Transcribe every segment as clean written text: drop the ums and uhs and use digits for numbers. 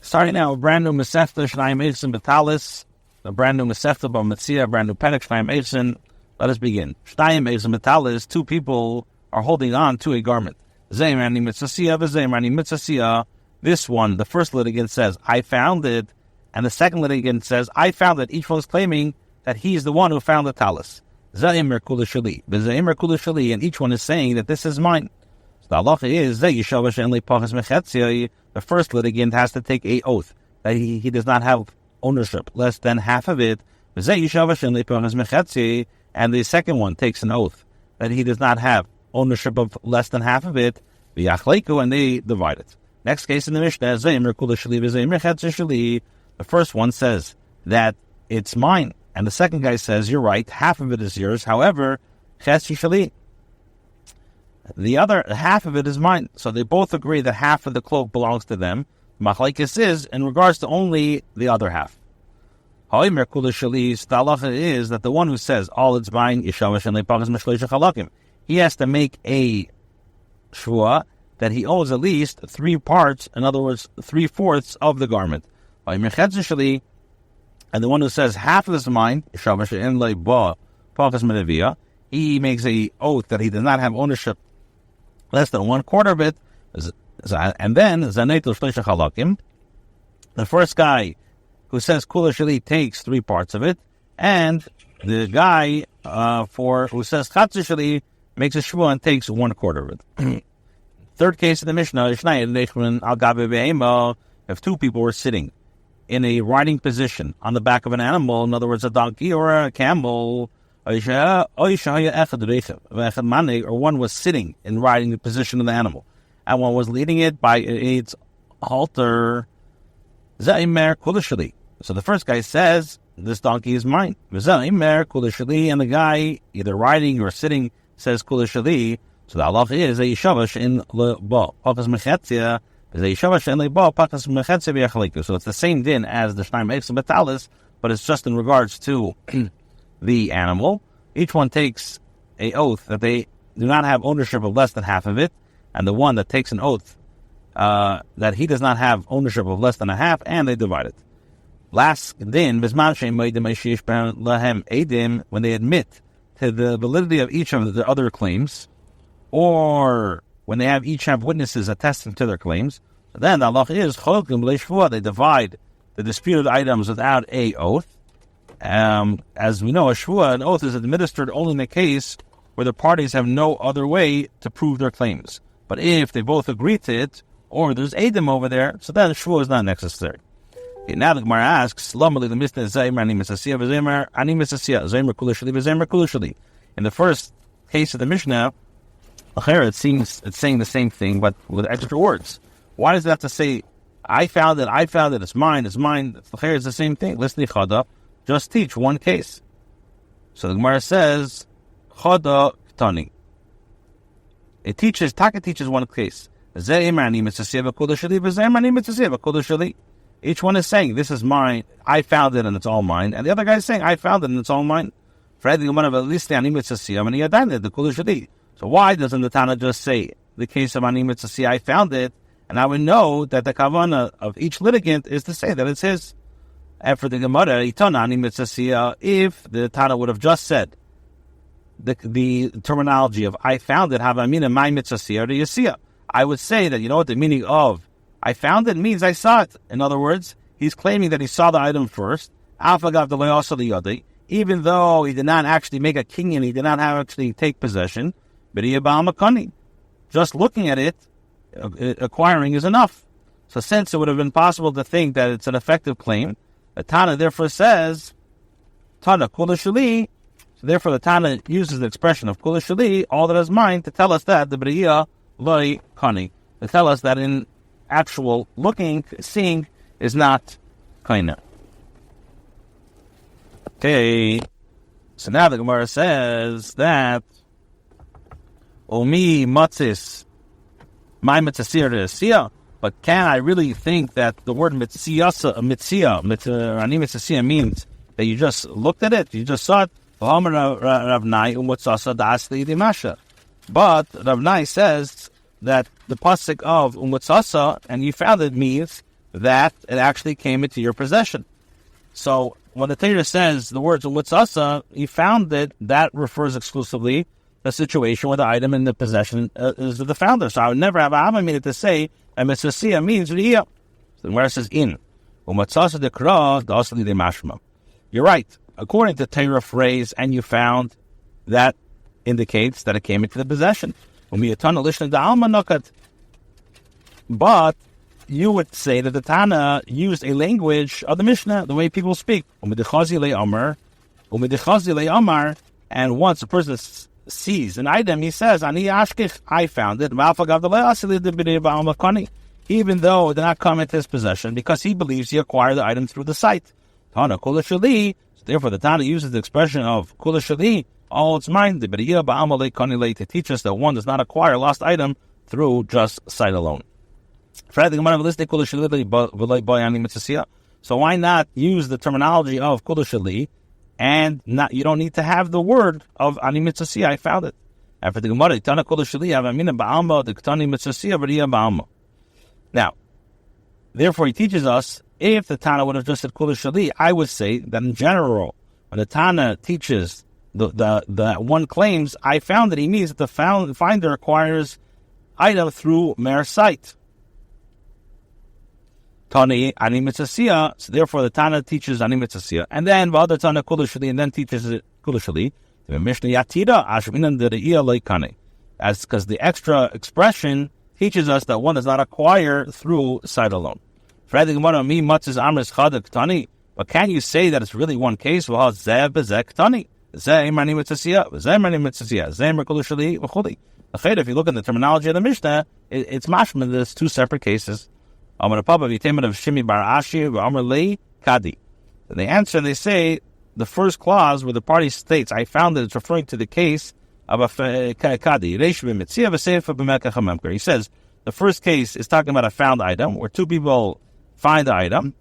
Starting now, a brand new Masechta, Shnayim Eichsin Betalis, a brand new Masechta, Bava Metziah, a brand new Perek, Shnayim Eichsin. Let us begin. Shnayim Eichsin Betalis, two people are holding on to a garment. Zeimrani Mitzasiah, Zeimrani Mitzasiah. This one, the first litigant says, I found it, and the second litigant says, I found it. Each one is claiming that he is the one who found the talis. Zaimer Kula Shali, Zaimer Kula Shali, and each one is saying that this is mine. So the halacha is that the first litigant has to take a oath that he does not have ownership less than half of it, and the second one takes an oath that he does not have ownership of less than half of it, and they divide it. Next case in the Mishnah, the first one says that it's mine, and the second guy says, you're right, half of it is yours, however, the other half of it is mine. So they both agree that half of the cloak belongs to them. Machlekes is in regards to only the other half. The halacha is that the one who says all it's mine, he has to make a shvua that he owes at least 3 parts, in other words, 3/4 of the garment. And the one who says half of this is mine, he makes a oath that he does not have ownership less than 1/4 of it, and then the first guy who says Kula Shali takes 3 parts of it, and the guy who says Chatzu Shali makes a shvua and takes 1/4 of it. Third case of the Mishnah, if 2 people were sitting in a riding position on the back of an animal, in other words, a donkey or a camel, or one was sitting in riding the position of the animal, and one was leading it by its halter. So the first guy says, this donkey is mine. And the guy, either riding or sitting, says Kula Shali. So the halacha is a yishavash in leba pakas mechetzia. So it's the same din as the Shnayim Eichsin Betalis, but it's just in regards to the animal. Each one takes a oath that they do not have ownership of less than half of it, and the one that takes an oath that he does not have ownership of less than a half, and they divide it. Last din, when they admit to the validity of each of the other claims, or when they each have witnesses attesting to their claims, then the halacha is they divide the disputed items without a oath. As we know, an oath is administered only in the case where the parties have no other way to prove their claims. But if they both agree to it, or there's Adam over there, so then shvua is not necessary. Okay, now the Gemara asks, in the first case of the Mishnah, it seems it's saying the same thing, but with extra words. Why does it have to say, I found it, it's mine, it's the same thing. Listen, chada, just teach one case. So the Gemara says, chada ktani. Taka teaches one case. Each one is saying, this is mine, I found it and it's all mine. And the other guy is saying, I found it and it's all mine. So why doesn't the Tana just say, the case of Ani Mitzasiah, I found it, and I would know that the kavana of each litigant is to say that it's his. And for the Gemara, Itana Ani Mitzasiah, if the Tana would have just said the terminology of I found it, Havamina my Mitzasiah or Yasiah, I would say that, you know what the meaning of I found it means I saw it. In other words, he's claiming that he saw the item first, even though he did not actually make a kinyan, he did not actually take possession. Just looking at it, acquiring is enough. So since it would have been possible to think that it's an effective claim, the Tana therefore says, Tana Kula Shali. So therefore the Tana uses the expression of Kula Shali, all that is mine, to tell us that the B'riyah Loi Kani. To tell us that in actual looking, seeing is not Kaina. Okay, so now the Gemara says that Omi matzis my mitzasiah, but can I really think that the word mitziyah means that you just looked at it, you just saw it? But Rav Nai says that the pasuk of umutzasa and you found it means that it actually came into your possession. So when the Torah says the words "umitzasa," he found that refers exclusively to a situation where the item in the possession is of the founder. So I would never have a Hava meaning to say that mitzvah means riyah. So where it says in umitzasa dekra dasli de mashma. You're right. According to Torah phrase, and you found that indicates that it came into the possession. But you would say that the Tana used a language of the Mishnah, the way people speak. And once a person sees an item, he says, I found it. Even though it did not come into his possession, because he believes he acquired the item through the sight. Therefore, the Tana uses the expression of Kula Shali, all it's mine, to teach us that one does not acquire a lost item through just sight alone. So why not use the terminology of Kula Shali, and you don't need to have the word of Ani Mitzvah, I found it. After the Gemara, Tana Kula Shali, Avamina Ba'alma, the Ktani Mitzvah, Variya Ba'alma. Now, therefore, he teaches us, if the Tana would have just said Kula Shali, I would say that in general, when the Tana teaches the one claims, I found it, he means that the finder acquires item through mere sight. Tani Ani Mitzvah, so therefore the Tana teaches Ani Mitzvah, and then the other Tana Kula Shali, and then teaches it Kula Shali. The Mishnah Yatira Ashminan the Re'iyah Leikane, as because the extra expression teaches us that one does not acquire through sight alone. But can you say that it's really one case? Well, if you look in the terminology of the Mishnah, it's mashma. There's two separate cases. And they answer, they say, the first clause where the party states, I found that it's referring to the case of a kadi. He says, the first case is talking about a found item, where two people find the item,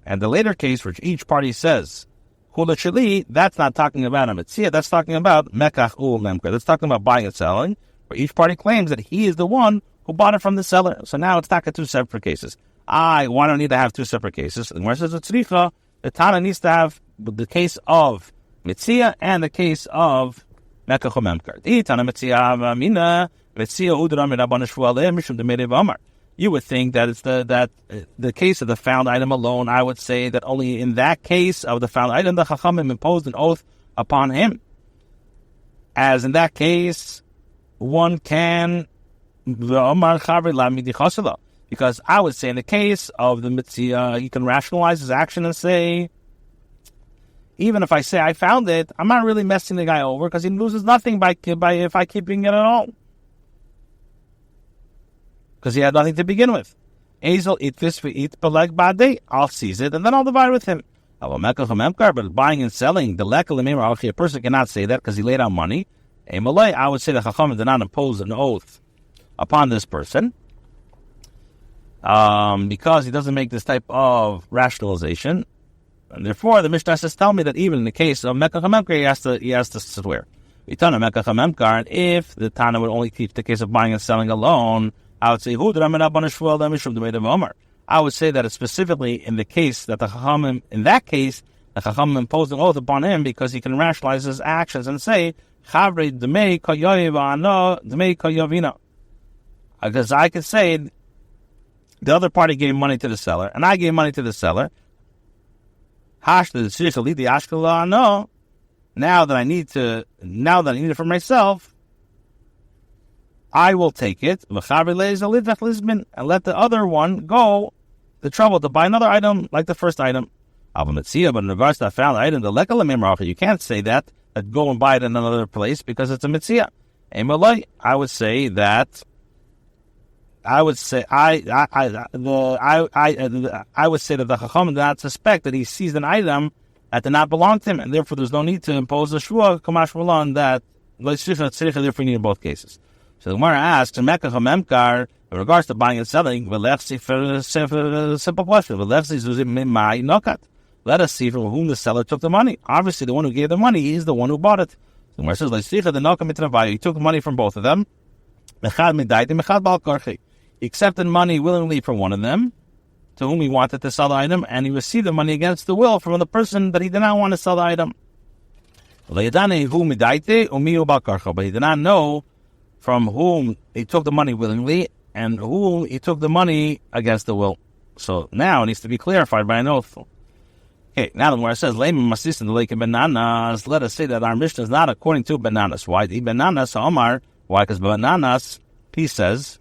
and the later case, which each party says, Kula Shali, that's not talking about a Metziah, that's talking about Mekach Ul Memker. That's talking about buying and selling, where each party claims that he is the one who bought it from the seller. So now it's talking two separate cases. Why do I need to have two separate cases? And where it says the Tana needs to have the case of Metziah and the case of Mekach Ul Memker. You would think that it's the case of the found item alone. I would say that only in that case of the found item, the Chachamim imposed an oath upon him. As in that case, one can, because I would say in the case of the Metziah, you can rationalize his action and say, even if I say I found it, I'm not really messing the guy over, because he loses nothing by if I keeping it at all, because he had nothing to begin with. I'll seize it and then I'll divide with him. But buying and selling, a person cannot say that because he laid out money. I would say the Chachamim did not impose an oath upon this person, because he doesn't make this type of rationalization. And therefore, the Mishnah says, tell me that even in the case of Mekach HaMemkar, he has to swear. If the Tana would only teach the case of buying and selling alone, I would say, I would say that it's specifically in the case that the Chachamim, in that case, the Chachamim imposed an oath upon him because he can rationalize his actions and say, because I could say, the other party gave money to the seller, and I gave money to the seller. Now that I need it for myself, I will take it and let the other one go the trouble to buy another item like the first item. But in regards to the found item, you can't say that go and buy it in another place because it's a Metziah. I would say that the Chacham did not suspect that he seized an item that did not belong to him, and therefore there's no need to impose a shvua kamash malan that therefore you need in both cases. So the Gemara asks, in regards to buying and selling, for a simple question, let us see from whom the seller took the money. Obviously, the one who gave the money is the one who bought it. The Gemara says, he took money from both of them. He accepted money willingly from one of them, to whom he wanted to sell the item, and he received the money against the will from the person that he did not want to sell the item. But he did not know from whom he took the money willingly and whom he took the money against the will. So now it needs to be clarified by an oath. Okay, now the where it says, bananas, let us say that our Mishnah is not according to bananas. Why? The bananas, Omar. Why? Because bananas, he says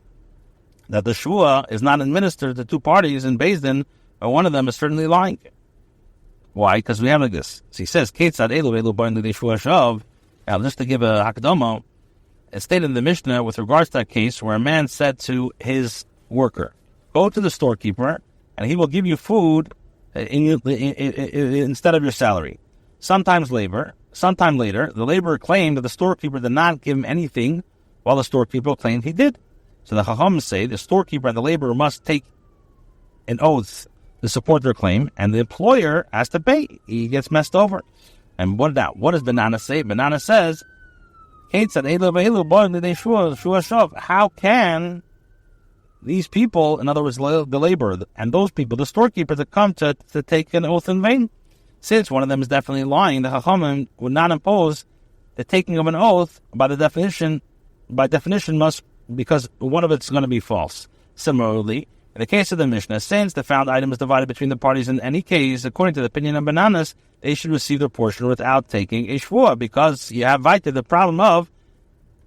that the shua is not administered to two parties in Beis Din, but one of them is certainly lying. Why? Because we have like this. So he says, now, just to give a hakdama, it's stated in the Mishnah with regards to that case where a man said to his worker, go to the storekeeper and he will give you food instead of your salary. Sometime later, the laborer claimed that the storekeeper did not give him anything, while the storekeeper claimed he did. So the Chacham say the storekeeper and the laborer must take an oath to support their claim, and the employer has to pay. He gets messed over. And what does Banana say? Banana says, how can these people, in other words, the laborer and those people, the storekeeper, to come to take an oath in vain? Since one of them is definitely lying, the Chachamim would not impose the taking of an oath by definition must, because one of it's going to be false. Similarly, in the case of the Mishnah, since the found item is divided between the parties in any case, according to the opinion of Bananas, they should receive their portion without taking a shvua, because you have the problem of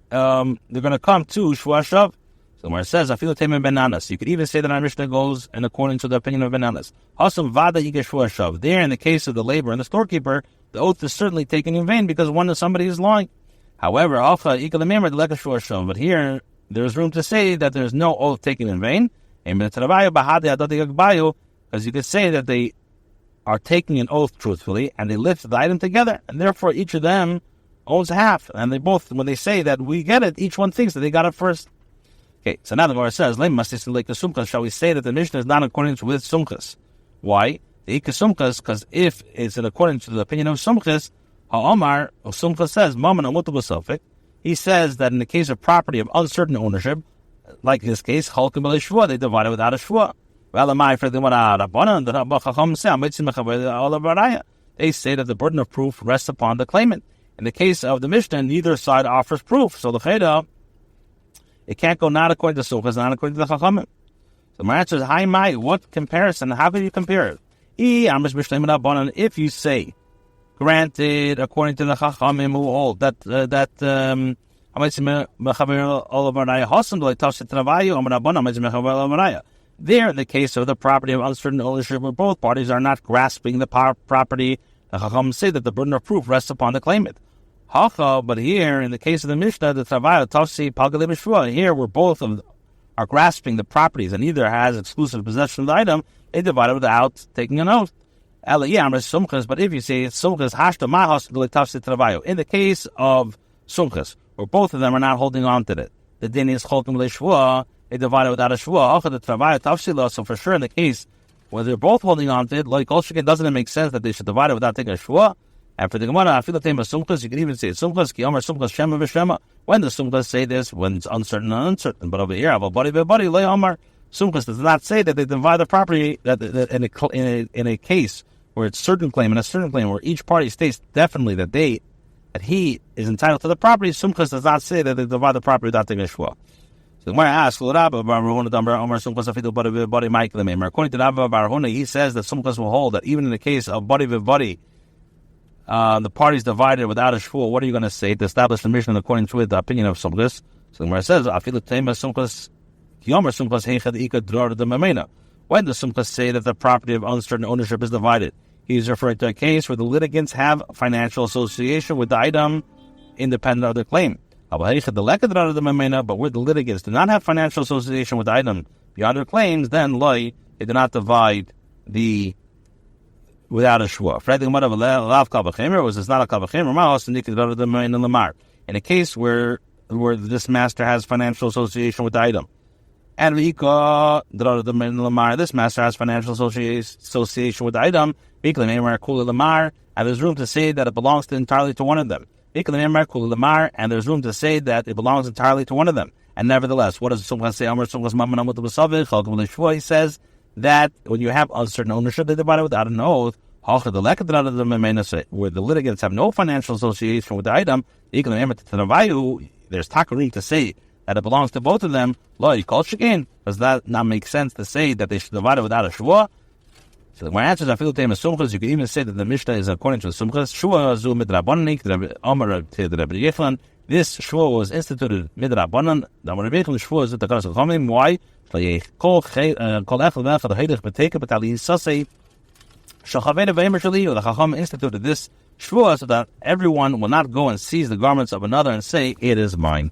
they're going to come to shvua shav. So where it says, "Afilu temen bananas," you could even say that our Mishnah goes in accordance to the opinion of Bananas. Hasam vada yigesh shvua shav. There, in the case of the laborer and the storekeeper, the oath is certainly taken in vain because somebody is lying. However, but here there is room to say that there is no oath taken in vain, because you could say that they are taking an oath truthfully and they lift the item together, and therefore each of them owns half, and they both, when they say that we get it, each one thinks that they got it first. Okay, so now the Gemara says, shall we say that the Mishnah is not in accordance with Sumchas? Why? The Ikasumchas, because if it's in accordance to the opinion of Sumchas, Ha'omar, Sumchas says, he says that in the case of property of uncertain ownership, like this case, they divide it without a shvua. They say that the burden of proof rests upon the claimant. In the case of the Mishnah, neither side offers proof. So the Cheda, it can't go not according to Sumchas, not according to the Chachamim. So my answer is, hi, my, what comparison? How can you compare it? If you say, granted, according to the Chachamim who hold that there, in the case of the property of uncertain ownership, where both parties are not grasping the property, the Chachamim say that the burden of proof rests upon the claimant. But here, in the case of the Mishnah, the Travaya Tafsi Pagalei B'Shvua, here where both are grasping the properties and either has exclusive possession of the item, they divide it without taking an oath. But if you say it's Sumchas, in the case of Sumchas, where both of them are not holding on to it, the din is Cholkim Le'Shvua, they divide it without a Shvua. So for sure in the case where they're both holding on to it, like Kolshkin, doesn't it make sense that they should divide it without taking a Shvua? And for the Gemara, I feel the name of Sumchas, you can even say Sumchas, Ki Omer Sumchas Shema V'Shema. When the Sumchas say this, when it's uncertain and uncertain. But over here, Avabadi V'Badi, Le Omer, Sumchas does not say that they divide the property that in a case where it's certain claim and a certain claim where each party states definitely that he is entitled to the property. Sumchas does not say that they divide the property without taking a shvua. So the Gemara asks, according to Rabbi Barhuna, he says that Sumchas will hold that even in the case of body with body, the parties divided without a shvua. What are you going to say to establish the mission according to the opinion of Sumchas? So the Gemara says, when the Sumchas say that the property of uncertain ownership is divided, he is referring to a case where the litigants have financial association with the item independent of their claim. But where the litigants do not have financial association with the item beyond their claims, then they do not divide without a shvua. In a case where this master has financial association with the item, and this master has financial association with the item, and there's room to say that it belongs entirely to one of them. And there's room to say that it belongs entirely to one of them. And nevertheless, what does Sumchas say? He says that when you have uncertain ownership, they divide it without an oath. Where the litigants have no financial association with the item, there's room to say that it belongs to both of them. Does that not make sense to say that they should divide it without a shvua? So my answer is, you can even say that the Mishnah is according to the Sumchas. This shvua was instituted midrabanan. The shvua is the Karas of Chomim. Why? The Chacham instituted this shvua so that everyone will not go and seize the garments of another and say, it is mine.